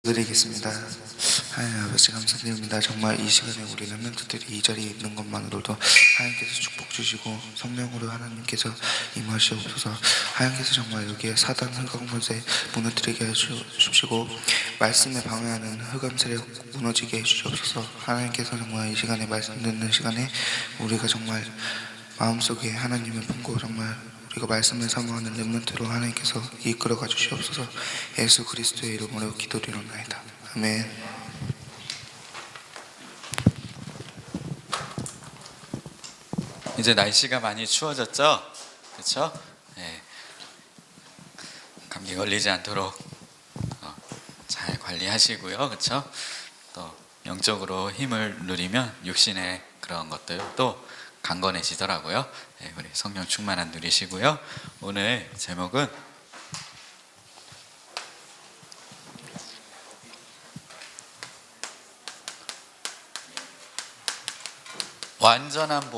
드리겠습니다. 하나님 아버지 감사드립니다. 정말 이 시간에 우리 렘넌트들이 이 자리에 있는 것만으로도 하나님께서 축복 주시고 성령으로 하나님께서 임하시옵소서. 하나님께서 정말 여기에 사단 흑암세 무너뜨리게 해주시고 말씀에 방해하는 흑암 세력 무너지게 해주시옵소서. 하나님께서 정말 이 시간에 말씀 듣는 시간에 우리가 정말 마음속에 하나님을 품고 정말 우리가 말씀을 사모하는 렘넌트로 하나님께서 이끌어가 주시옵소서. 예수 그리스도의 이름으로 기도드리옵나이다. 아멘. 이제 날씨가 많이 추워졌죠? 그렇죠? 네. 감기 걸리지 않도록 잘 관리하시고요. 그렇죠? 또 영적으로 힘을 누리면 육신의 그런 것들도 강건해지더라고요. 네, 우리 성령 충만한 누리시고요. 오늘 제목은 완전한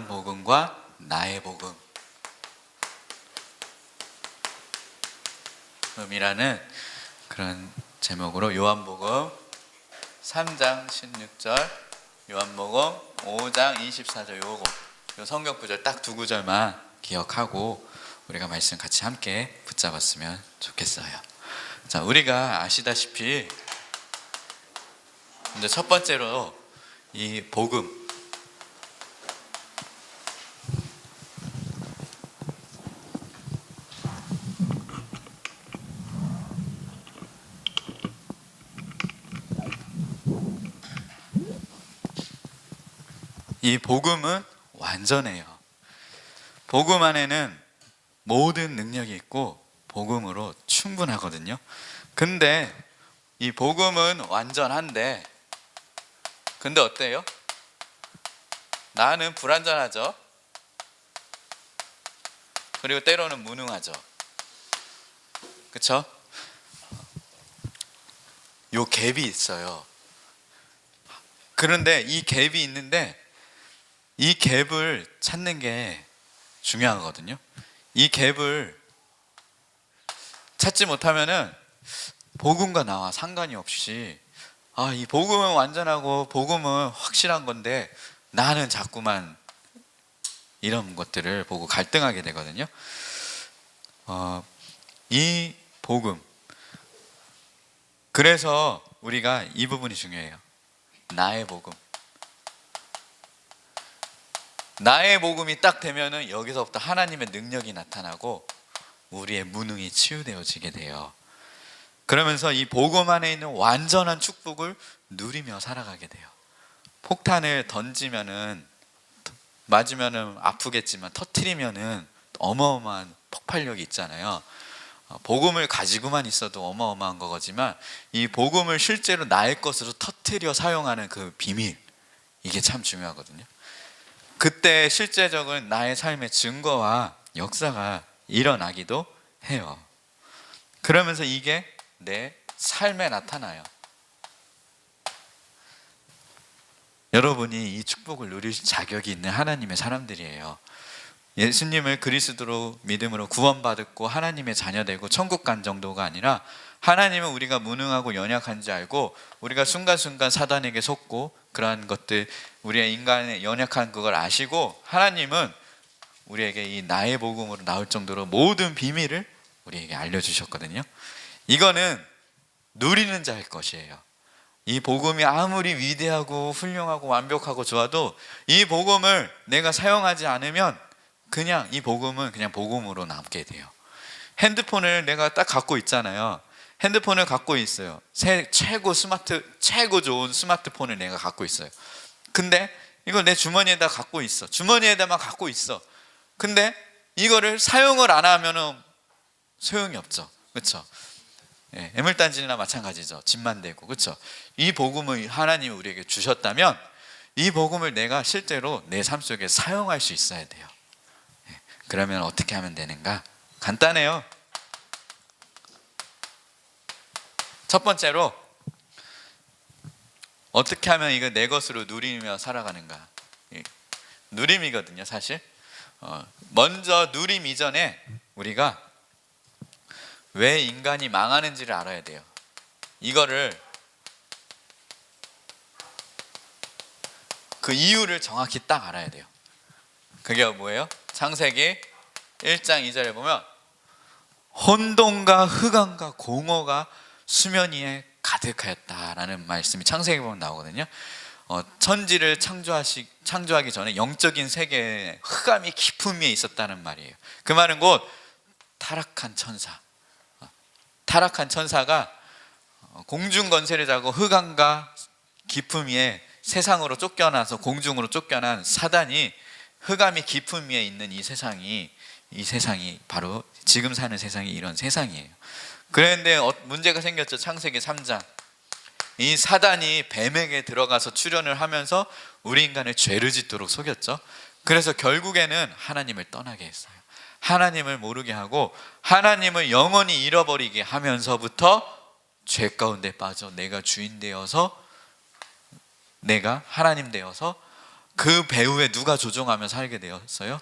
복음과 나의 복음이라는 그런 제목으로 요한복음 3장 16절, 요한복음 5장 24절 요 성경 구절 딱 두 구절만 기억하고 우리가 말씀 같이 함께 붙잡았으면 좋겠어요. 자, 우리가 아시다시피 이제 첫 번째로 이 복음, 이 복음은 완전해요. 복음 안에는 모든 능력이 있고 복음으로 충분하거든요. 근데 이 복음은 완전한데 근데 어때요? 나는 불완전하죠. 그리고 때로는 무능하죠. 그쵸? 요 갭이 있어요. 그런데 이 갭이 있는데 이 갭을 찾는 게 중요하거든요. 이 갭을 찾지 못하면은 복음과 나와 상관이 없이 이 복음은 완전하고 복음은 확실한 건데 나는 자꾸만 이런 것들을 보고 갈등하게 되거든요. 이 복음, 그래서 우리가 이 부분이 중요해요. 나의 복음. 나의 복음이 딱 되면은 여기서부터 하나님의 능력이 나타나고 우리의 무능이 치유되어지게 돼요. 그러면서 이 복음 안에 있는 완전한 축복을 누리며 살아가게 돼요. 폭탄을 던지면은 맞으면은 아프겠지만 터트리면은 어마어마한 폭발력이 있잖아요. 복음을 가지고만 있어도 어마어마한 거지만 이 복음을 실제로 나의 것으로 터트려 사용하는 그 비밀, 이게 참 중요하거든요. 그때 실제적인 나의 삶의 증거와 역사가 일어나기도 해요. 그러면서 이게 내 삶에 나타나요. 여러분이 이 축복을 누릴 자격이 있는 하나님의 사람들이에요. 예수님을 그리스도로 믿음으로 구원받았고 하나님의 자녀되고 천국 간 정도가 아니라 하나님은 우리가 무능하고 연약한지 알고 우리가 순간순간 사단에게 속고 그러한 것들, 우리의 인간의 연약한 그걸 아시고 하나님은 우리에게 이 나의 복음으로 나올 정도로 모든 비밀을 우리에게 알려주셨거든요. 이거는 누리는 자의 것이에요. 이 복음이 아무리 위대하고 훌륭하고 완벽하고 좋아도 이 복음을 내가 사용하지 않으면 그냥 이 복음은 그냥 복음으로 남게 돼요. 핸드폰을 내가 딱 갖고 있잖아요. 핸드폰을 갖고 있어요. 최고 좋은 스마트폰을 내가 갖고 있어요. 근데 이걸 내 주머니에다 갖고 있어. 주머니에다만 갖고 있어. 근데 이거를 사용을 안 하면은 소용이 없죠. 그렇죠? 예, 애물단지나 마찬가지죠. 집만 대고. 그렇죠? 이 복음을 하나님이 우리에게 주셨다면 이 복음을 내가 실제로 내 삶 속에 사용할 수 있어야 돼요. 예, 그러면 어떻게 하면 되는가? 간단해요. 첫 번째로 어떻게 하면 이거 내 것으로 누리며 살아가는가? 누림이거든요, 사실. 먼저 누림 이전에 우리가 왜 인간이 망하는지를 알아야 돼요. 이거를 그 이유를 정확히 딱 알아야 돼요. 그게 뭐예요? 창세기 1장 2절에 보면 혼돈과 흑암과 공허가 수면 위에 가득하였다라는 말씀이 창세기 보면 나오거든요. 천지를 창조하기 전에 영적인 세계에 흑암이 깊은 위에 있었다는 말이에요. 그 말은 곧 타락한 천사가 공중 권세를 잡고 흑암과 깊은 위에 세상으로 쫓겨나서 공중으로 쫓겨난 사단이 흑암이 깊은 위에 있는 이 세상이 바로 지금 사는 세상이 이런 세상이에요. 그런데 문제가 생겼죠. 창세기 3장. 이 사단이 뱀에게 들어가서 출현을 하면서 우리 인간을 죄를 짓도록 속였죠. 그래서 결국에는 하나님을 떠나게 했어요. 하나님을 모르게 하고 하나님을 영원히 잃어버리게 하면서부터 죄 가운데 빠져 내가 주인 되어서, 내가 하나님 되어서 그 배후에 누가 조종하며 살게 되었어요?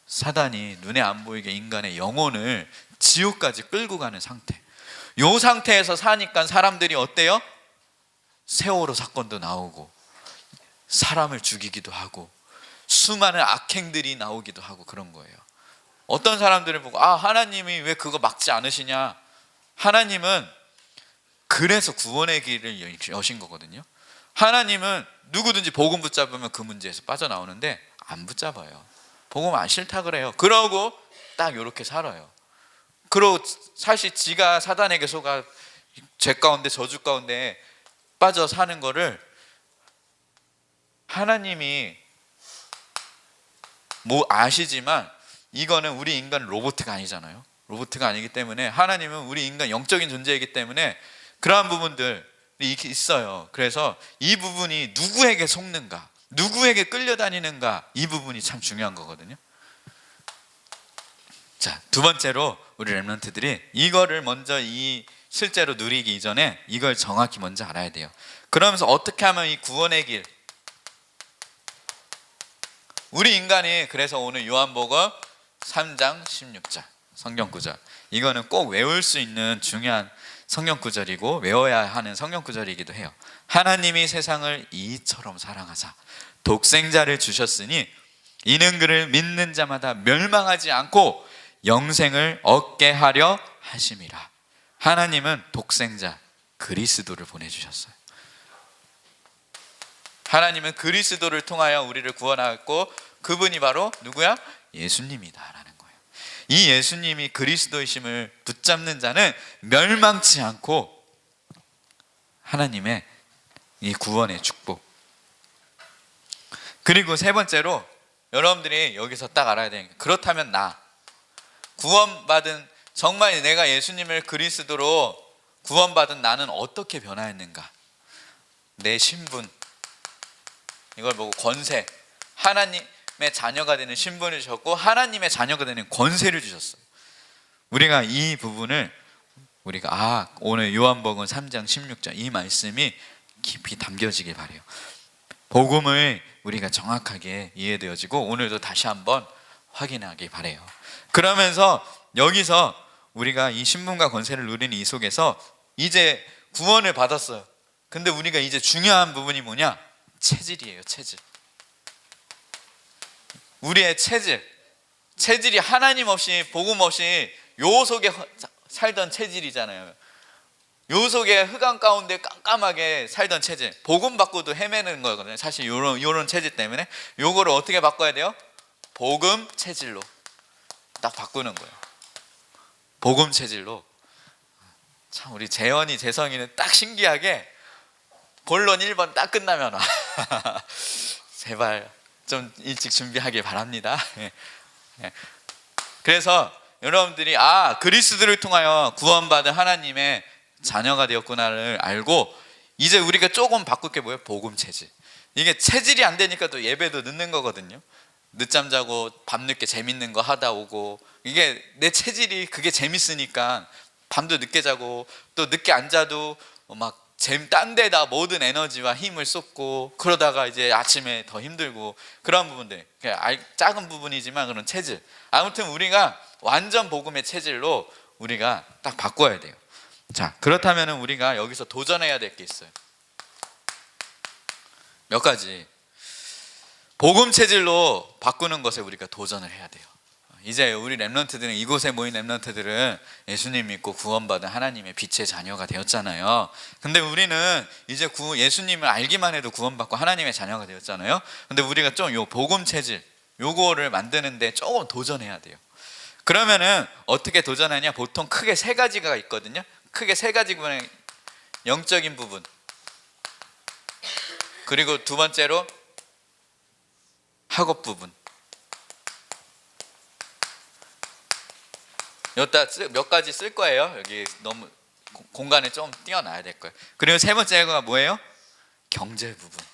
사단이 눈에 안 보이게 인간의 영혼을 지옥까지 끌고 가는 상태. 이 상태에서 사니까 사람들이 어때요? 세월호 사건도 나오고 사람을 죽이기도 하고 수많은 악행들이 나오기도 하고 그런 거예요. 어떤 사람들을 보고 하나님이 왜 그거 막지 않으시냐? 하나님은 그래서 구원의 길을 여신 거거든요. 하나님은 누구든지 복음 붙잡으면 그 문제에서 빠져나오는데 안 붙잡아요. 복음 안 싫다 그래요. 그러고 딱 이렇게 살아요. 그러고 사실 지가 사단에게 속아 죄 가운데 저주 가운데 빠져 사는 거를 하나님이 아시지만 이거는 우리 인간 로봇가 아니잖아요. 로봇가 아니기 때문에 하나님은 우리 인간 영적인 존재이기 때문에 그러한 부분들이 있어요. 그래서 이 부분이 누구에게 속는가, 누구에게 끌려다니는가, 이 부분이 참 중요한 거거든요. 자, 두 번째로 우리 렘넌트들이 이거를 먼저 실제로 누리기 이전에 이걸 정확히 먼저 알아야 돼요. 그러면서 어떻게 하면 이 구원의 길, 우리 인간이 그래서 오늘 요한복음 3장 16절 성경 구절, 이거는 꼭 외울 수 있는 중요한 성경 구절이고 외워야 하는 성경 구절이기도 해요. 하나님이 세상을 이처럼 사랑하사 독생자를 주셨으니 이는 그를 믿는 자마다 멸망하지 않고 영생을 얻게 하려 하심이라. 하나님은 독생자 그리스도를 보내주셨어요. 하나님은 그리스도를 통하여 우리를 구원하였고 그분이 바로 누구야? 예수님이다라는 거예요. 이 예수님이 그리스도이심을 붙잡는 자는 멸망치 않고 하나님의 이 구원의 축복. 그리고 세 번째로 여러분들이 여기서 딱 알아야 되는 게, 그렇다면 구원받은, 정말 내가 예수님을 그리스도로 구원받은 나는 어떻게 변화했는가? 내 신분, 이걸 보고 권세, 하나님의 자녀가 되는 신분을 주셨고 하나님의 자녀가 되는 권세를 주셨어요. 우리가 이 부분을 오늘 요한복음 3장 16절 이 말씀이 깊이 담겨지길 바라요. 복음을 우리가 정확하게 이해되어지고 오늘도 다시 한번 확인하길 바라요. 그러면서 여기서 우리가 이 신분과 권세를 누리는 이 속에서 이제 구원을 받았어요. 근데 우리가 이제 중요한 부분이 뭐냐? 체질이에요. 체질. 우리의 체질이 하나님 없이 복음 없이 요 속에 살던 체질이잖아요. 요 속에 흑암 가운데 깜깜하게 살던 체질, 복음 받고도 헤매는 거거든요. 사실 요런 체질 때문에 요거를 어떻게 바꿔야 돼요? 복음 체질로 딱 바꾸는 거예요. 복음 체질로. 참 우리 재원이 재성이는 딱 신기하게 본론 1번 딱 끝나면 제발 좀 일찍 준비하길 바랍니다. 그래서 여러분들이 그리스도를 통하여 구원받은 하나님의 자녀가 되었구나를 알고 이제 우리가 조금 바꿀 게 뭐예요? 복음 체질. 이게 체질이 안 되니까 또 예배도 늦는 거거든요. 늦잠 자고 밤늦게 재밌는 거 하다 오고, 이게 내 체질이 그게 재밌으니까 밤도 늦게 자고 또 늦게 안 자도 막 딴 데다 모든 에너지와 힘을 쏟고 그러다가 이제 아침에 더 힘들고 그런 부분들, 작은 부분이지만 그런 체질. 아무튼 우리가 완전 복음의 체질로 우리가 딱 바꿔야 돼요. 자, 그렇다면 우리가 여기서 도전해야 될 게 있어요. 몇 가지. 복음 체질로 바꾸는 것에 우리가 도전을 해야 돼요. 이제 우리 렘넌트들은, 이곳에 모인 렘넌트들은 예수님 믿고 구원받은 하나님의 빛의 자녀가 되었잖아요. 근데 우리는 이제 예수님을 알기만 해도 구원받고 하나님의 자녀가 되었잖아요. 근데 우리가 좀 요 복음 체질 요거를 만드는데 조금 도전해야 돼요. 그러면은 어떻게 도전하냐? 보통 크게 세 가지가 있거든요. 크게 세 가지 부분의 영적인 부분, 그리고 두 번째로 학업 부분. 여기다 몇 가지 쓸 거예요. 여기 너무 공간에 좀 띄워놔야 될 거예요. 그리고 세 번째가 뭐예요? 경제 부분.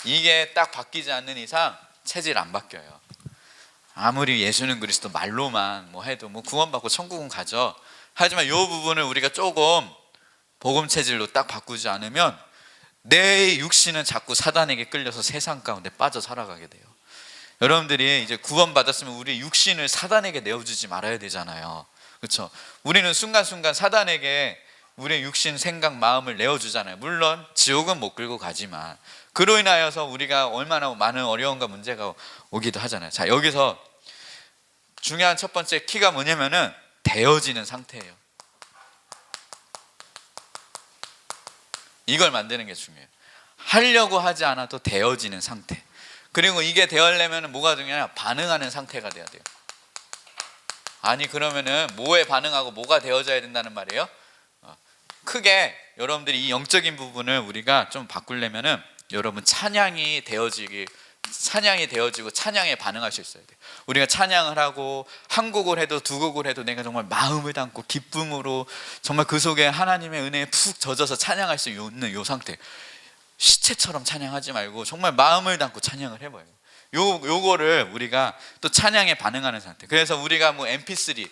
이게 딱 바뀌지 않는 이상 체질 안 바뀌어요. 아무리 예수는 그리스도 말로만 뭐 해도 뭐 구원받고 천국은 가죠. 하지만 이 부분을 우리가 조금 복음 체질로 딱 바꾸지 않으면 내 육신은 자꾸 사단에게 끌려서 세상 가운데 빠져 살아가게 돼요. 여러분들이 이제 구원받았으면 우리 육신을 사단에게 내어주지 말아야 되잖아요. 그렇죠? 우리는 순간순간 사단에게 우리의 육신, 생각, 마음을 내어주잖아요. 물론 지옥은 못 끌고 가지만 그로 인하여서 우리가 얼마나 많은 어려움과 문제가 오기도 하잖아요. 자, 여기서 중요한 첫 번째 키가 뭐냐면은 되어지는 상태예요. 이걸 만드는 게 중요해요. 하려고 하지 않아도 되어지는 상태. 그리고 이게 되려면 뭐가 중요하냐? 반응하는 상태가 돼야 돼요. 아니 그러면은 뭐에 반응하고 뭐가 되어져야 된다는 말이에요? 크게 여러분들이 이 영적인 부분을 우리가 좀 바꾸려면은 여러분 찬양이 되어지고 찬양에 반응할 수 있어야 돼요. 우리가 찬양을 하고 한 곡을 해도 두 곡을 해도 내가 정말 마음을 담고 기쁨으로 정말 그 속에 하나님의 은혜에 푹 젖어서 찬양할 수 있는 요 상태. 시체처럼 찬양하지 말고 정말 마음을 담고 찬양을 해봐요. 요거를 우리가 또 찬양에 반응하는 상태. 그래서 우리가 뭐 MP3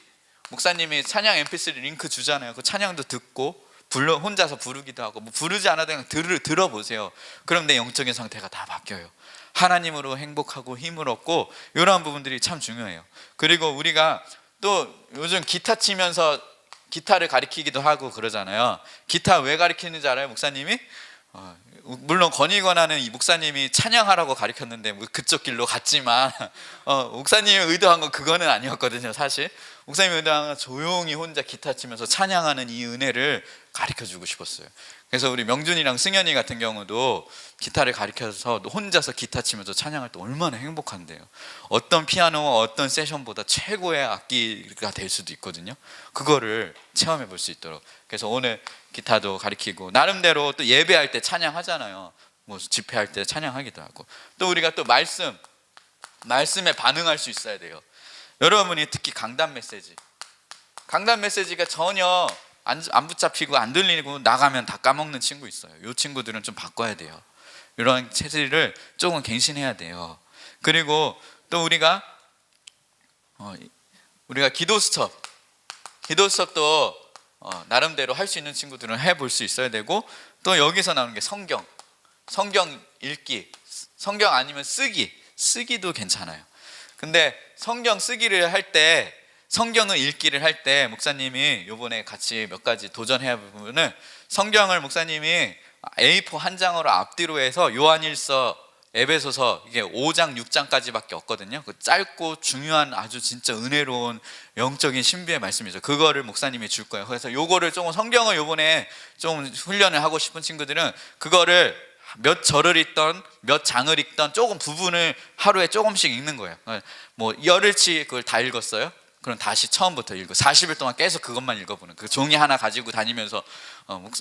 목사님이 찬양 MP3 링크 주잖아요. 그 찬양도 듣고 혼자서 부르기도 하고 뭐 부르지 않아도 그냥 들어보세요. 그럼 내 영적인 상태가 다 바뀌어요. 하나님으로 행복하고 힘을 얻고 이러한 부분들이 참 중요해요. 그리고 우리가 또 요즘 기타 치면서 기타를 가르치기도 하고 그러잖아요. 기타 왜 가르치는지 알아요, 목사님이? 물론 권위권하는 이 목사님이 찬양하라고 가르쳤는데 뭐 그쪽 길로 갔지만 목사님이 의도한 건 그거는 아니었거든요. 사실 목사님이 의도한 건 조용히 혼자 기타 치면서 찬양하는 이 은혜를 가르쳐주고 싶었어요. 그래서 우리 명준이랑 승현이 같은 경우도 기타를 가르쳐서 혼자서 기타 치면서 찬양할 때 얼마나 행복한데요. 어떤 피아노와 어떤 세션보다 최고의 악기가 될 수도 있거든요. 그거를 체험해 볼 수 있도록. 그래서 오늘 기타도 가르치고 나름대로 또 예배할 때 찬양하잖아요. 뭐 집회할 때 찬양하기도 하고 또 우리가 또 말씀에 반응할 수 있어야 돼요. 여러분이 특히 강단 메시지가 전혀 안 붙잡히고 안 들리고 나가면 다 까먹는 친구 있어요. 이 친구들은 좀 바꿔야 돼요. 이런 체질을 조금 갱신해야 돼요. 그리고 또 우리가 기도 수첩도 나름대로 할 수 있는 친구들은 해볼 수 있어야 되고 또 여기서 나오는 게 성경 읽기, 성경 아니면 쓰기도 괜찮아요. 근데 성경 쓰기를 할 때 성경을 읽기를 할 때 목사님이 요번에 같이 몇 가지 도전해야 할 부분은 성경을 목사님이 A4 한 장으로 앞뒤로 해서 요한일서, 에베소서 이게 5장 6장까지밖에 없거든요. 그 짧고 중요한 아주 진짜 은혜로운 영적인 신비의 말씀이죠. 그거를 목사님이 줄 거예요. 그래서 요거를 조금 성경을 요번에 좀 훈련을 하고 싶은 친구들은 그거를 몇 절을 읽던 몇 장을 읽던 조금 부분을 하루에 조금씩 읽는 거예요. 뭐 열흘치 그걸 다 읽었어요. 그럼 다시 처음부터 읽고 40일 동안 계속 그것만 읽어보는 그 종이 하나 가지고 다니면서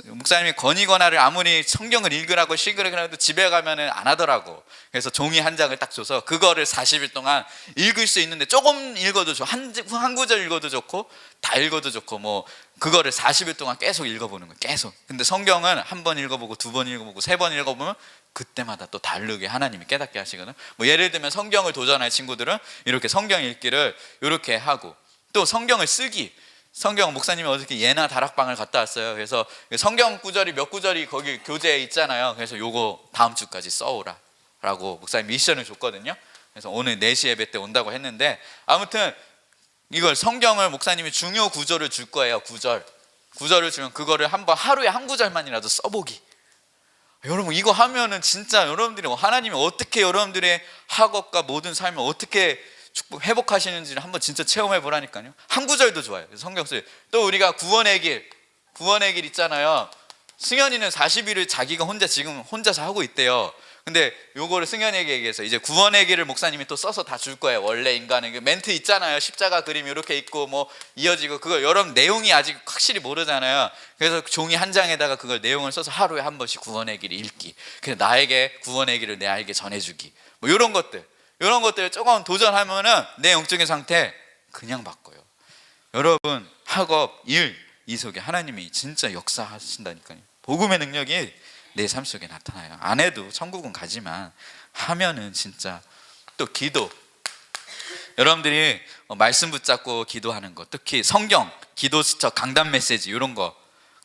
목사님이 권위권하를 아무리 성경을 읽으라고 시그러도 집에 가면은 안 하더라고. 그래서 종이 한 장을 딱 줘서 그거를 40일 동안 읽을 수 있는데 조금 읽어도 좋고 한 구절 읽어도 좋고 다 읽어도 좋고 뭐 그거를 40일 동안 계속 읽어보는 거예요. 계속. 근데 성경은 한 번 읽어보고 두 번 읽어보고 세 번 읽어보면 그때마다 또 다르게 하나님이 깨닫게 하시거든. 뭐 예를 들면 성경을 도전할 친구들은 이렇게 성경 읽기를 이렇게 하고 또 성경을 쓰기. 성경 목사님이 어저께 예나 다락방을 갔다 왔어요. 그래서 성경 구절이 몇 구절이 거기 교재에 있잖아요. 그래서 요거 다음 주까지 써오라 라고 목사님 미션을 줬거든요. 그래서 오늘 4시 예배 때 온다고 했는데 아무튼 이걸 성경을 목사님이 중요 구절을 줄 거예요. 구절을 주면 그거를 한번 하루에 한 구절만이라도 써보기. 여러분 이거 하면은 진짜 여러분들이 하나님이 어떻게 여러분들의 학업과 모든 삶을 어떻게 회복하시는지를 한번 진짜 체험해 보라니까요. 한 구절도 좋아요. 성경 쓰요. 또 우리가 구원의 길 있잖아요. 승현이는 40일을 자기가 지금 혼자서 하고 있대요. 근데 요거를 승현에게 얘기해서 이제 구원의 길을 목사님이 또 써서 다 줄 거예요. 원래 인간의 그 멘트 있잖아요. 십자가 그림 이렇게 있고 뭐 이어지고 그거 여러분 내용이 아직 확실히 모르잖아요. 그래서 종이 한 장에다가 그걸 내용을 써서 하루에 한 번씩 구원의 길을 읽기. 그래서 나에게 구원의 길을 내에게 전해주기. 뭐 이런 것들 조금 도전하면은 내 영적인 상태 그냥 바꿔요. 여러분 학업, 일 이 속에 하나님이 진짜 역사하신다니까요. 복음의 능력이 내 삶 속에 나타나요. 안 해도 천국은 가지만 하면은 진짜. 또 기도, 여러분들이 말씀 붙잡고 기도하는 것, 특히 성경, 기도 수첩, 강단 메시지 이런 거,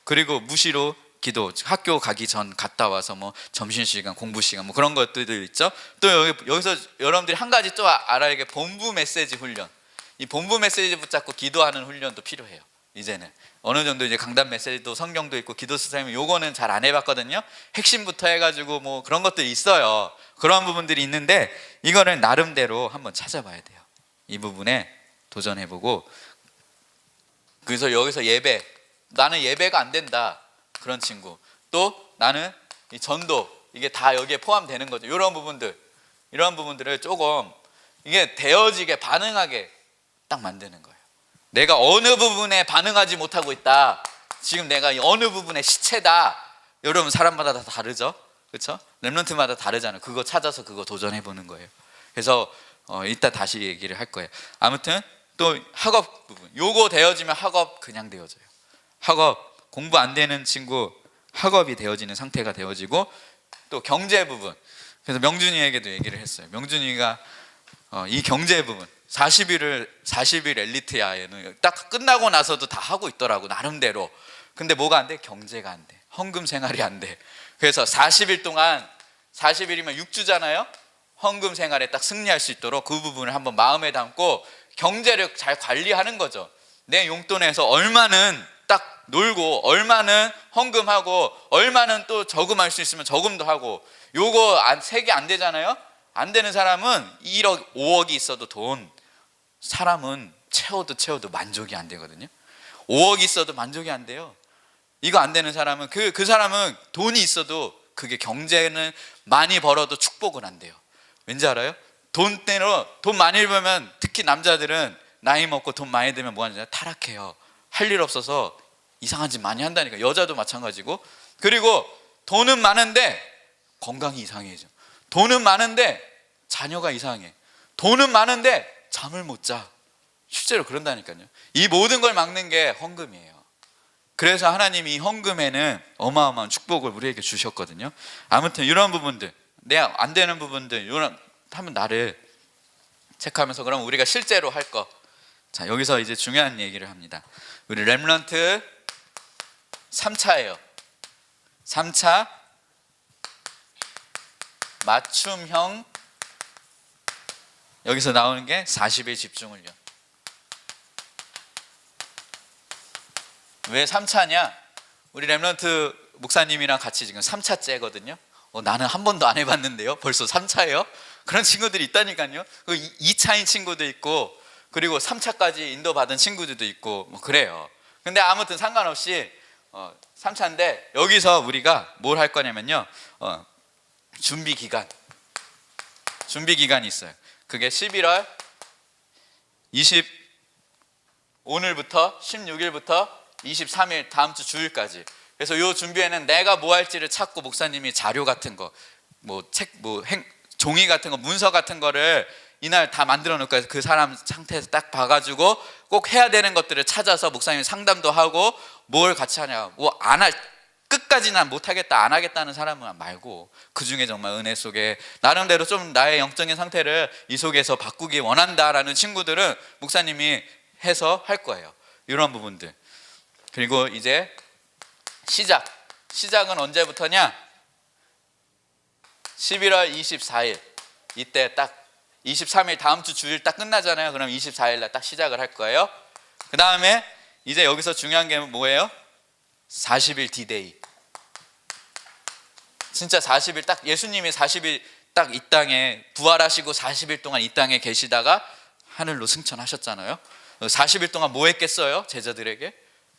그리고 무시로 기도, 학교 가기 전 갔다 와서 뭐 점심시간, 공부시간 뭐 그런 것들도 있죠. 또 여기서 여러분들이 한 가지 또 알아야 게 본부 메시지 훈련. 이 본부 메시지 붙잡고 기도하는 훈련도 필요해요. 이제는 어느 정도 이제 강단 메시지도 성경도 있고 기도 수사면 요거는 잘 안 해봤거든요. 핵심부터 해가지고 뭐 그런 것들이 있어요. 그런 부분들이 있는데 이거를 나름대로 한번 찾아봐야 돼요. 이 부분에 도전해보고. 그래서 여기서 예배, 나는 예배가 안 된다 그런 친구, 또 나는 이 전도, 이게 다 여기에 포함되는 거죠. 이런 부분들을 조금 이게 되어지게 반응하게 딱 만드는 거예요. 내가 어느 부분에 반응하지 못하고 있다, 지금 내가 어느 부분의 시체다. 여러분 사람마다 다 다르죠, 그렇죠? 렘넌트마다 다르잖아요. 그거 찾아서 그거 도전해 보는 거예요. 그래서 이따 다시 얘기를 할 거예요. 아무튼 또 학업 부분, 요거 되어지면 학업 그냥 되어져요. 학업 공부 안 되는 친구 학업이 되어지는 상태가 되어지고, 또 경제 부분. 그래서 명준이에게도 얘기를 했어요. 명준이가 이 경제 부분 40일 엘리트야에는 딱 끝나고 나서도 다 하고 있더라고 나름대로. 근데 뭐가 안 돼? 경제가 안 돼. 헌금 생활이 안 돼. 그래서 40일 동안, 40일이면 6주잖아요. 헌금 생활에 딱 승리할 수 있도록 그 부분을 한번 마음에 담고 경제를 잘 관리하는 거죠. 내 용돈에서 얼마는 딱 놀고, 얼마는 헌금하고, 얼마는 또 저금할 수 있으면 저금도 하고. 요거 세 개 안 되잖아요. 안 되는 사람은 1억 5억이 있어도 사람은 채워도 만족이 안 되거든요. 5억이 있어도 만족이 안 돼요. 이거 안 되는 사람은 그 사람은 돈이 있어도 그게 경제는 많이 벌어도 축복은 안 돼요. 왠지 알아요? 돈 많이 벌면, 특히 남자들은 나이 먹고 돈 많이 들면 뭐 하냐? 타락해요. 할 일 없어서 이상한 짓 많이 한다니까. 여자도 마찬가지고. 그리고 돈은 많은데 건강이 이상해져. 돈은 많은데 자녀가 이상해. 돈은 많은데 잠을 못 자. 실제로 그런다니까요. 이 모든 걸 막는 게 헌금이에요. 그래서 하나님이 이 헌금에는 어마어마한 축복을 우리에게 주셨거든요. 아무튼 이런 부분들, 내가 안 되는 부분들, 이런 하면 나를 체크하면서, 그럼 우리가 실제로 할 거. 자, 여기서 이제 중요한 얘기를 합니다. 우리 렘넌트 3차예요. 3차 맞춤형, 여기서 나오는 게 40일 집중 훈련. 왜 3차냐? 우리 렘넌트 목사님이랑 같이 지금 3차째거든요. 나는 한 번도 안 해봤는데요. 벌써 3차예요? 그런 친구들이 있다니까요. 2차인 친구도 있고, 그리고 3차까지 인도받은 친구들도 있고 뭐 그래요. 근데 아무튼 상관없이 3차인데 여기서 우리가 뭘 할 거냐면요, 준비 기간이 있어요. 그게 11월 오늘부터 16일부터 23일 다음 주 주일까지. 그래서 이 준비에는 내가 뭐 할지를 찾고, 목사님이 자료 같은 거, 종이 같은 거, 문서 같은 거를 이날 다 만들어 놓을 거예요. 그 사람 상태에서 딱 봐가지고 꼭 해야 되는 것들을 찾아서 목사님 상담도 하고, 뭘 같이 하냐, 끝까지 난 못하겠다, 안 하겠다는 사람은 말고, 그 중에 정말 은혜 속에 나름대로 좀 나의 영적인 상태를 이 속에서 바꾸기 원한다라는 친구들은 목사님이 해서 할 거예요. 이런 부분들. 그리고 이제 시작은 언제부터냐? 11월 24일. 23일 다음 주 주일 딱 끝나잖아요. 그럼 24일 날 딱 시작을 할 거예요. 그 다음에 이제 여기서 중요한 게 뭐예요? 40일 디데이. 진짜 40일 딱 예수님이 40일 딱 이 땅에 부활하시고 40일 동안 이 땅에 계시다가 하늘로 승천하셨잖아요. 40일 동안 뭐 했겠어요? 제자들에게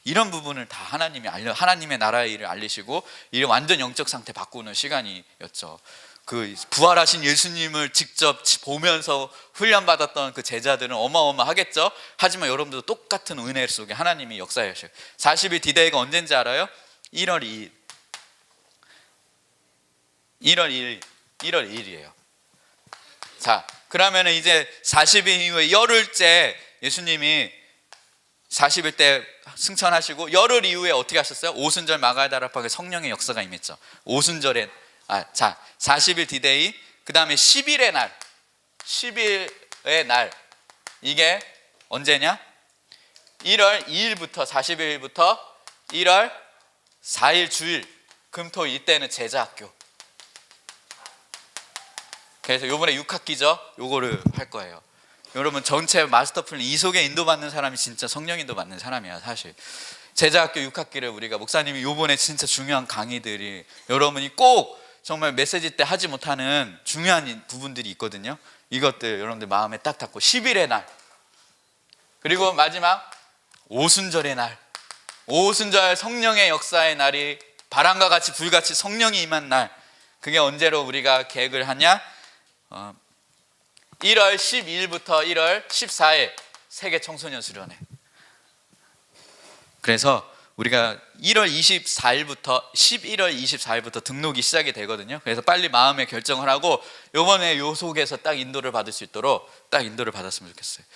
이런 부분을 다 하나님이 하나님의 나라의 일을 알리시고 이 완전 영적 상태 바꾸는 시간이었죠. 그 부활하신 예수님을 직접 보면서 훈련받았던 그 제자들은 어마어마하겠죠. 하지만 여러분들도 똑같은 은혜 속에 하나님이 역사하셔요. 40일 디데이가 언제인지 알아요? 1월 2일 1월 2일이에요. 자, 그러면 이제 40일 이후에 열흘째 예수님이 40일 때 승천하시고 열흘 이후에 어떻게 하셨어요? 오순절 마가다락방에 성령의 역사가 임했죠. 오순절에 40일 디데이, 그 다음에 10일의 날, 10일의 날, 이게 언제냐? 1월 2일부터 40일부터 1월 4일 주일 금토 이때는 제자학교. 그래서 요번에 6학기죠. 요거를 할 거예요. 여러분 전체 마스터 플랜 이 속에 인도받는 사람이 진짜 성령 인도 받는 사람이야. 사실 제자학교 6학기를 우리가 목사님이 요번에 진짜 중요한 강의들이 여러분이 꼭 정말 메시지 때 하지 못하는 중요한 부분들이 있거든요. 이것들 여러분들 마음에 딱 닫고 10일의 날, 그리고 마지막 오순절의 날, 오순절 성령의 역사의 날이 바람과 같이 불같이 성령이 임한 날, 그게 언제로 우리가 계획을 하냐? 1월 12일부터 1월 14일 세계 청소년 수련회. 그래서 우리가 1월 24일부터 11월 24일부터 등록이 시작이 되거든요. 그래서 빨리 마음의 결정을 하고 요번에 요 속에서 딱 인도를 받을 수 있도록 딱 인도를 받았으면 좋겠어요.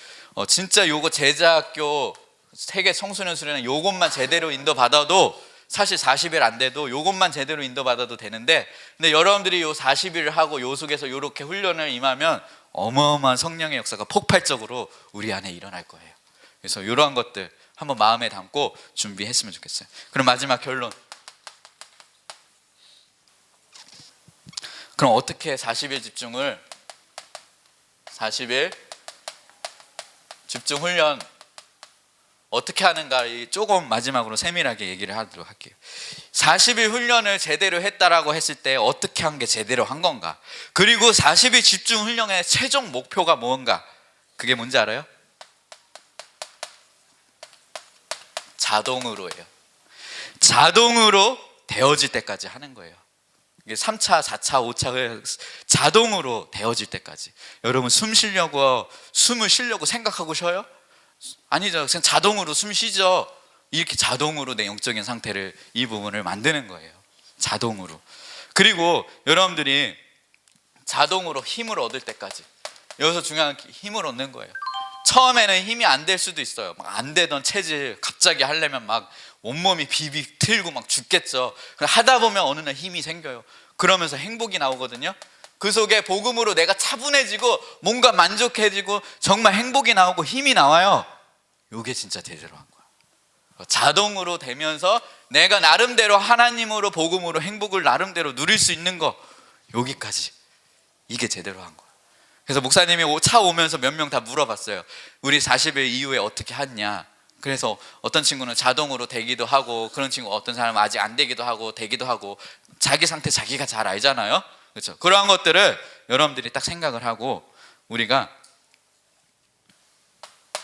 진짜 요거 제자학교 세계 청소년 수련회 요것만 제대로 인도 받아도 사실 40일 안 돼도 요것만 제대로 인도 받아도 되는데, 근데 여러분들이 요 40일을 하고 요 속에서 요렇게 훈련을 임하면 어마어마한 성령의 역사가 폭발적으로 우리 안에 일어날 거예요. 그래서 이러한 것들 한번 마음에 담고 준비했으면 좋겠어요. 그럼 마지막 결론. 그럼 어떻게 40일 집중 훈련 어떻게 하는가 조금 마지막으로 세밀하게 얘기를 하도록 할게요. 40일 훈련을 제대로 했다라고 했을 때 어떻게 한 게 제대로 한 건가? 그리고 40일 집중 훈련의 최종 목표가 뭔가? 그게 뭔지 알아요? 자동으로예요. 자동으로 되어질 때까지 하는 거예요. 이게 3차, 4차, 5차를 자동으로 되어질 때까지. 여러분 숨을 쉬려고 생각하고 쉬어요? 아니죠. 그냥 자동으로 숨 쉬죠. 이렇게 자동으로 내 영적인 상태를 이 부분을 만드는 거예요. 자동으로. 그리고 여러분들이 자동으로 힘을 얻을 때까지, 여기서 중요한 힘을 얻는 거예요. 처음에는 힘이 안 될 수도 있어요. 막 안 되던 체질 갑자기 하려면 막 온몸이 비비 틀고 막 죽겠죠. 하다 보면 어느 날 힘이 생겨요. 그러면서 행복이 나오거든요. 그 속에 복음으로 내가 차분해지고 뭔가 만족해지고 정말 행복이 나오고 힘이 나와요. 이게 진짜 제대로 한 거야. 자동으로 되면서 내가 나름대로 하나님으로 복음으로 행복을 나름대로 누릴 수 있는 거, 여기까지. 이게 제대로 한 거야. 그래서 목사님이 차 오면서 몇 명 다 물어봤어요. 우리 40일 이후에 어떻게 했냐. 그래서 어떤 친구는 자동으로 되기도 하고, 그런 친구 어떤 사람은 아직 안 되기도 하고 되기도 하고, 자기 상태 자기가 잘 알잖아요. 그렇죠? 그러한 것들을 여러분들이 딱 생각을 하고, 우리가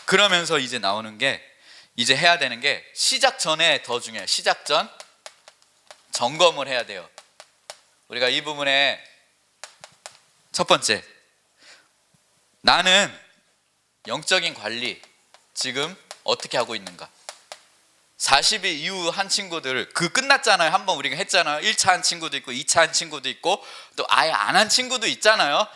그러면서 이제 나오는 게, 이제 해야 되는 게 시작 전에 더 중요해요. 시작 전 점검을 해야 돼요. 우리가 이 부분에 첫 번째, 나는 영적인 관리 지금 어떻게 하고 있는가? 40일 이후 한 친구들, 그 끝났잖아요. 한번 우리가 했잖아요. 1차 한 친구도 있고 2차 한 친구도 있고 또 아예 안 한 친구도 있잖아요.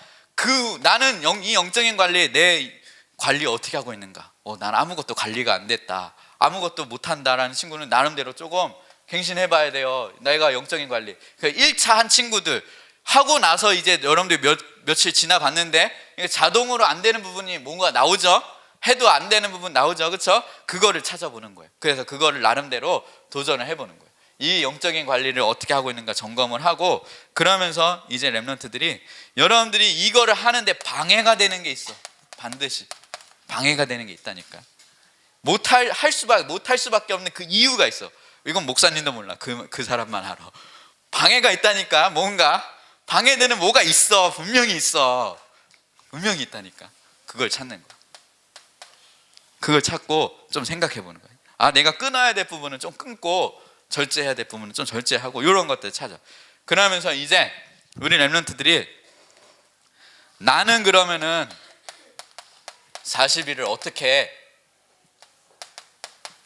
나는 이 영적인 관리, 내 관리 어떻게 하고 있는가? 난 아무것도 관리가 안 됐다, 아무것도 못한다라는 친구는 나름대로 조금 갱신해봐야 돼요. 내가 영적인 관리. 1차 한 친구들 하고 나서 이제 여러분들 며칠 지나봤는데 이게 자동으로 안 되는 부분이 뭔가 나오죠. 해도 안 되는 부분 나오죠. 그렇죠? 그거를 찾아보는 거예요. 그래서 그거를 나름대로 도전을 해보는 거예요. 이 영적인 관리를 어떻게 하고 있는가 점검을 하고, 그러면서 이제 렘넌트들이 여러분들이 이거를 하는데 방해가 되는 게 있어. 반드시 방해가 되는 게 있다니까. 못할 수밖에 없는 그 이유가 있어. 이건 목사님도 몰라. 그 사람만 알아. 방해가 있다니까. 뭔가 방해되는 뭐가 있어. 분명히 있어. 분명히 있다니까. 그걸 찾는 거야. 그걸 찾고 좀 생각해 보는 거야. 아, 내가 끊어야 될 부분은 좀 끊고 절제해야 될 부분은 좀 절제하고, 이런 것들 찾아. 그러면서 이제 우리 렘넌트들이 나는 그러면은 40일을 어떻게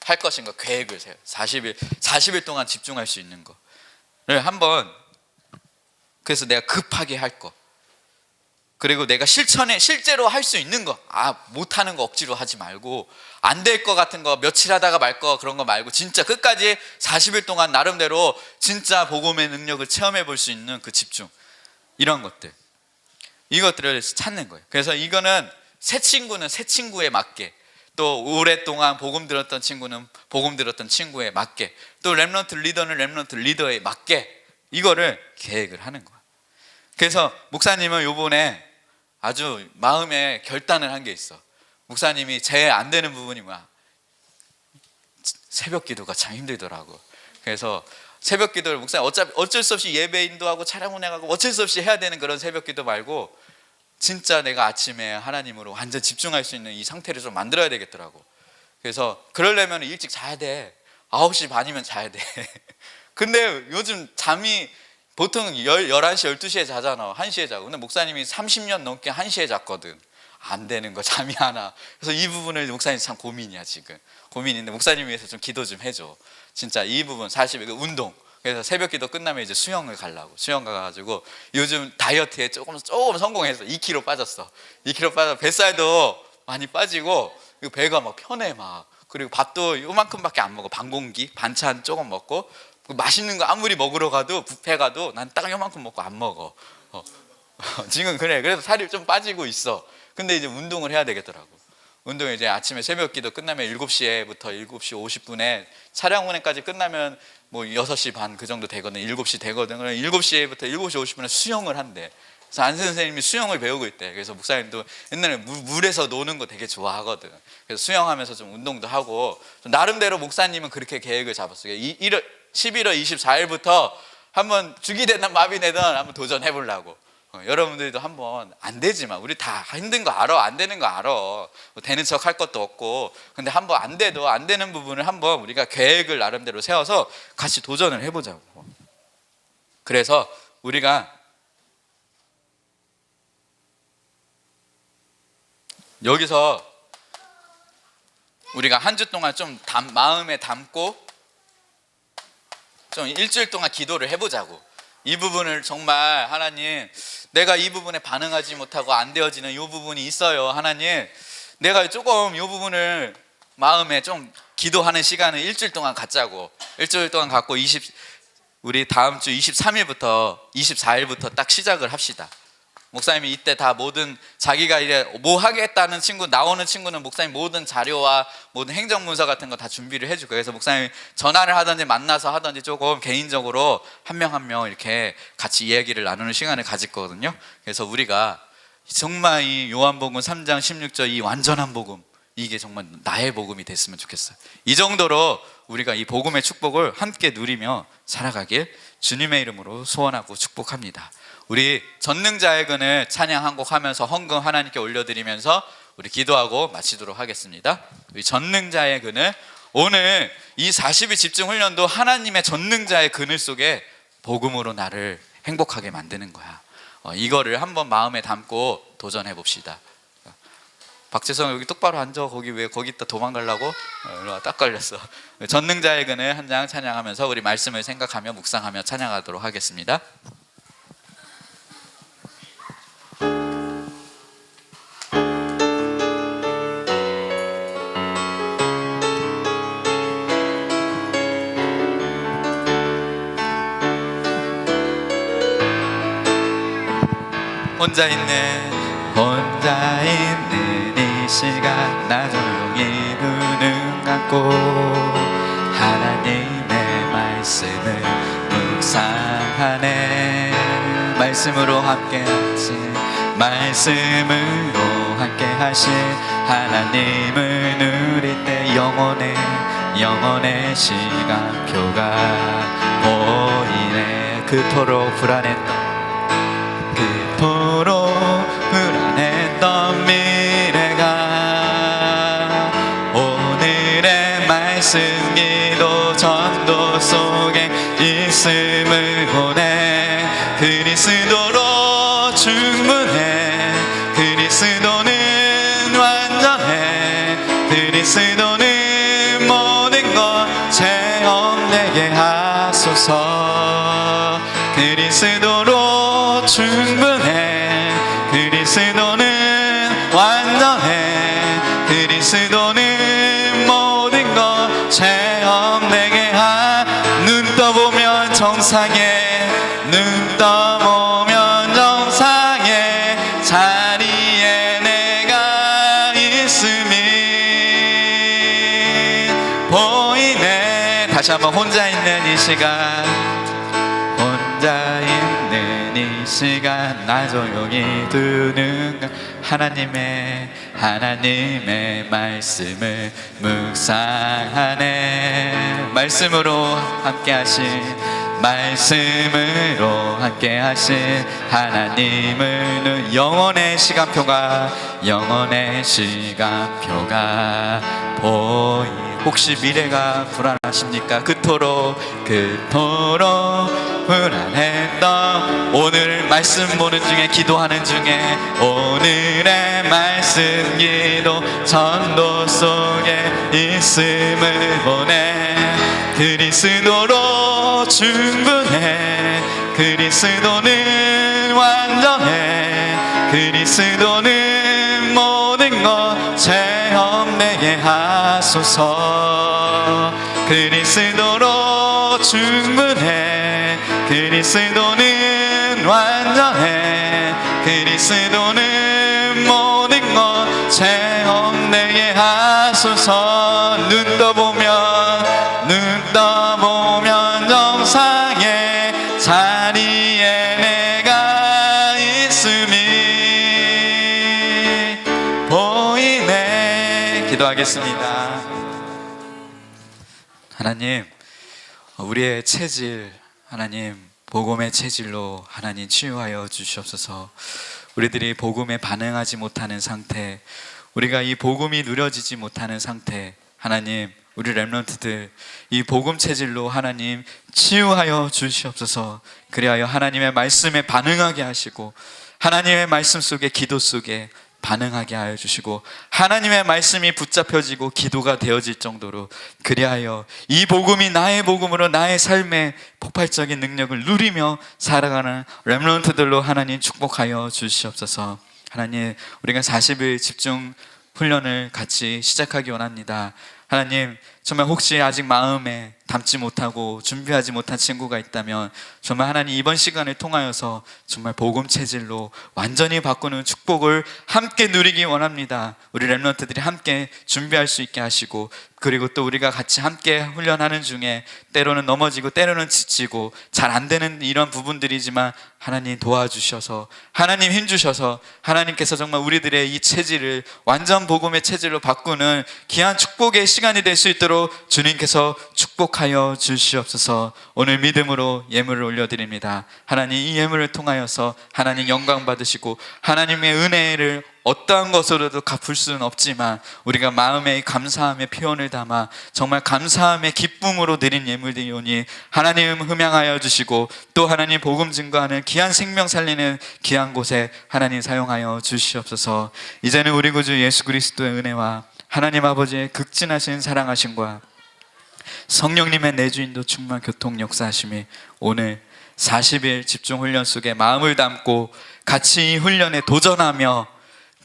할 것인가 계획을 세요. 40일 동안 집중할 수 있는 거를 한번, 그래서 내가 급하게 할 거, 그리고 내가 실제로 할 수 있는 거, 못하는 거 억지로 하지 말고, 안 될 거 같은 거 며칠 하다가 말 거 그런 거 말고, 진짜 끝까지 40일 동안 나름대로 진짜 복음의 능력을 체험해 볼 수 있는 그 집중, 이런 것들, 이것들을 찾는 거예요. 그래서 이거는 새 친구는 새 친구에 맞게, 또 오랫동안 복음 들었던 친구는 복음 들었던 친구에 맞게, 또 렘넌트 리더는 렘넌트 리더에 맞게 이거를 계획을 하는 거야. 그래서 목사님은 요번에 아주 마음에 결단을 한 게 있어. 목사님이 제일 안 되는 부분이 뭐야? 새벽 기도가 참 힘들더라고. 그래서 새벽 기도를 목사님 어쩔 수 없이 예배 인도하고 차량 운행하고 어쩔 수 없이 해야 되는 그런 새벽 기도 말고, 진짜 내가 아침에 하나님으로 완전 집중할 수 있는 이 상태를 좀 만들어야 되겠더라고. 그래서 그러려면 일찍 자야 돼. 9시 반이면 자야 돼. 근데 요즘 잠이 보통 11시, 12시에 자잖아. 1시에 자고. 근데 목사님이 30년 넘게 1시에 잤거든. 안 되는 거, 잠이 하나. 그래서 이 부분을 목사님 참 고민이야 지금. 고민인데 목사님 위해서 좀 기도 좀 해줘. 진짜 이 부분 40일 운동. 그래서 새벽 기도 끝나면 이제 수영을 가려고. 수영 가가지고 요즘 다이어트에 조금 성공해서 2kg 빠졌어. 2kg 빠져. 뱃살도 많이 빠지고, 그리고 배가 막 편해 막. 그리고 밥도 요만큼밖에 안 먹어. 반 공기 반찬 조금 먹고, 맛있는 거 아무리 먹으러 가도 뷔페 가도 난 딱 요만큼 먹고 안 먹어. 지금 그래. 그래서 살이 좀 빠지고 있어. 근데 이제 운동을 해야 되겠더라고. 운동을 이제 아침에 새벽 기도 끝나면 7시에부터 7시 50분에 차량 운행까지 끝나면 뭐 6시 반 그 정도 되거든. 7시 되거든. 그럼 7시부터 7시 50분에 수영을 한대. 그래서 안 선생님이 수영을 배우고 있대. 그래서 목사님도 옛날에 물에서 노는 거 되게 좋아하거든. 그래서 수영하면서 좀 운동도 하고, 좀 나름대로 목사님은 그렇게 계획을 잡았어요. 11월 24일부터 한번 죽이 되든 마비 되든 한번 도전해 보려고. 여러분들도 한번, 안 되지만 우리 다 힘든 거 알아. 안 되는 거 알아. 뭐 되는 척 할 것도 없고. 근데 한번 안 돼도 안 되는 부분을 한번 우리가 계획을 나름대로 세워서 같이 도전을 해보자고. 그래서 우리가 여기서 우리가 한 주 동안 좀 마음에 담고 좀 일주일 동안 기도를 해보자고. 이 부분을 정말, 하나님, 내가 이 부분에 반응하지 못하고 안 되어지는 이 부분이 있어요. 하나님, 내가 조금 이 부분을 마음에 좀 기도하는 시간을 일주일 동안 갖자고. 일주일 동안 갖고 우리 다음 주 23일부터 24일부터 딱 시작을 합시다. 목사님이 이때 다 모든, 자기가 이제 뭐 하겠다는 친구, 나오는 친구는 목사님 모든 자료와 모든 행정문서 같은 거 다 준비를 해주고, 그래서 목사님이 전화를 하든지 만나서 하든지 조금 개인적으로 한 명 한 명 이렇게 같이 이야기를 나누는 시간을 가질 거거든요. 그래서 우리가 정말 이 요한복음 3장 16절 이 완전한 복음, 이게 정말 나의 복음이 됐으면 좋겠어요. 이 정도로 우리가 이 복음의 축복을 함께 누리며 살아가길 주님의 이름으로 소원하고 축복합니다. 우리 전능자의 근을 찬양 한 곡 하면서 헌금 하나님께 올려드리면서 우리 기도하고 마치도록 하겠습니다. 우리 전능자의 근을, 오늘 이 40일 집중 훈련도 하나님의 전능자의 그늘 속에 복음으로 나를 행복하게 만드는 거야. 이거를 한번 마음에 담고 도전해 봅시다. 박재성 여기 똑바로 앉아. 거기 왜 거기 있다 도망가려고? 일로 와, 딱 걸렸어. 전능자의 근을 한 장 찬양하면서 우리 말씀을 생각하며 묵상하며 찬양하도록 하겠습니다. 혼자 있는 이 시간 나 조용히 눈을 감고 하나님의 말씀을 말씀으로 함께 하신 말씀으로 함께 하신 하나님을 누릴 때 영원의 시간표가 보이네. 그토록 불안했던 미래가 오늘의 말씀 기도 전도 속에 있음을 보내. 그리스도로 충분해. 그리스도는 완전해. 그리스도는 모든 것 체험되게 하소서. 그리스도로 충분해. 그리스도는 완전해. 그리스도는 모든 것 체험되게 눈 떠보면 정상에 눈 떠보면 정상에 자리에 내가 있음이 보이네. 다시 한번 혼자 있는 이 시간, 혼자 있는 이 시간 나 조용히 듣는 하나님의 말씀을 묵상하네. 말씀으로 함께 하신 하나님을 영원의 시간표가 보이. 혹시 미래가 불안하십니까? 그토록 불안했던 오늘 말씀 보는 중에 기도하는 중에 오늘의 말씀 기도 전도 속에 있음을 보내. 그리스도로 충분해. 그리스도는 완전해. 그리스도는 모든 것 체험되게 하소서. 그리스도로 충분해. 그리스도는 완전해. 그리스도는 모든 것 체험되게 하소서. 눈 떠보면 정상의 자리에 내가 있음이 보이네. 기도하겠습니다. 하나님, 우리의 체질, 하나님 복음의 체질로 하나님 치유하여 주시옵소서. 우리들이 복음에 반응하지 못하는 상태, 우리가 이 복음이 누려지지 못하는 상태, 하나님 우리 렘넌트들 이 복음 체질로 하나님 치유하여 주시옵소서. 그리하여 하나님의 말씀에 반응하게 하시고 하나님의 말씀 속에 기도 속에 반응하게 하여 주시고 하나님의 말씀이 붙잡혀지고 기도가 되어질 정도로 그리하여 이 복음이 나의 복음으로 나의 삶의 폭발적인 능력을 누리며 살아가는 렘넌트들로 하나님 축복하여 주시옵소서. 하나님 우리가 40일 집중 훈련을 같이 시작하기 원합니다. 하나님 정말 혹시 아직 마음에 담지 못하고 준비하지 못한 친구가 있다면 정말 하나님 이번 시간을 통하여서 정말 복음 체질로 완전히 바꾸는 축복을 함께 누리기 원합니다. 우리 렘넌트들이 함께 준비할 수 있게 하시고 그리고 또 우리가 같이 함께 훈련하는 중에 때로는 넘어지고 때로는 지치고 잘 안 되는 이런 부분들이지만 하나님 도와주셔서 하나님 힘주셔서 하나님께서 정말 우리들의 이 체질을 완전 복음의 체질로 바꾸는 귀한 축복의 시간이 될 수 있도록 주님께서 축복하여 주시옵소서. 오늘 믿음으로 예물을 올려드립니다. 하나님 이 예물을 통하여서 하나님 영광 받으시고 하나님의 은혜를 어떠한 것으로도 갚을 수는 없지만 우리가 마음의 감사함의 표현을 담아 정말 감사함의 기쁨으로 드린 예물이오니 하나님 흠양하여 주시고 또 하나님 복음 증거하는 귀한 생명 살리는 귀한 곳에 하나님 사용하여 주시옵소서. 이제는 우리 구주 예수 그리스도의 은혜와 하나님 아버지의 극진하신 사랑하심과 성령님의 내주인도 충만 교통 역사하심이 오늘 40일 집중훈련 속에 마음을 담고 같이 이 훈련에 도전하며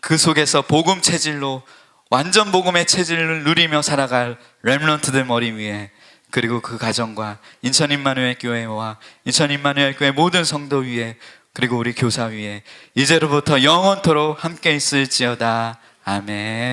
그 속에서 복음 체질로 완전 복음의 체질을 누리며 살아갈 렘넌트들 머리 위에 그리고 그 가정과 인천 임마누엘 교회와 인천 임마누엘 교회 모든 성도 위에 그리고 우리 교사 위에 이제로부터 영원토록 함께 있을지어다. 아멘.